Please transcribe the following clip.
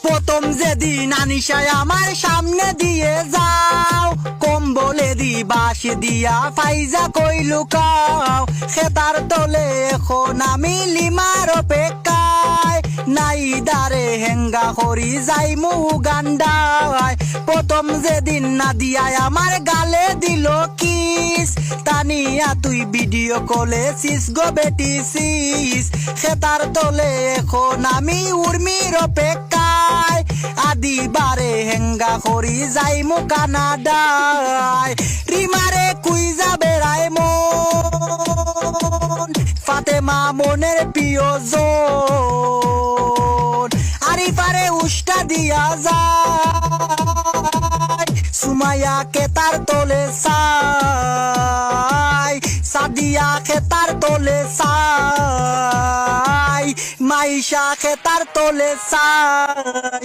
প্রথম যেদিন আনিশায় আমার সামনে দিয়ে যাও, কম্বলে দি বাঁশ দিয়া ফাইজা কই লুকাও। খেতার তলে এখন আমি লিমার অপেক্ষায়, নাই দারে হেঙ্গা করি যাই মু গান্ডায়। প্রথম যেদিন না দিয়ায় আমার গালে দিল কিস, তানিয়া তুই ভিডিও কলে সিস গো বেটি সিস। খেতার তলে এখন আমি উর্মির অপেক্ষায়, আদিবারে হেঙ্গা করি যাই মু কানাডায়। রিমারে কুই যাবে রায় মন, ফাতেমা মনের প্রিয়জন। আরিফারে উষ্টা দিয়া যায়, সুমাইয়া কেতার তোলে সাই, সাদিয়া খেতার তোলে সাই, মাইশা খেতার তোলে সাই।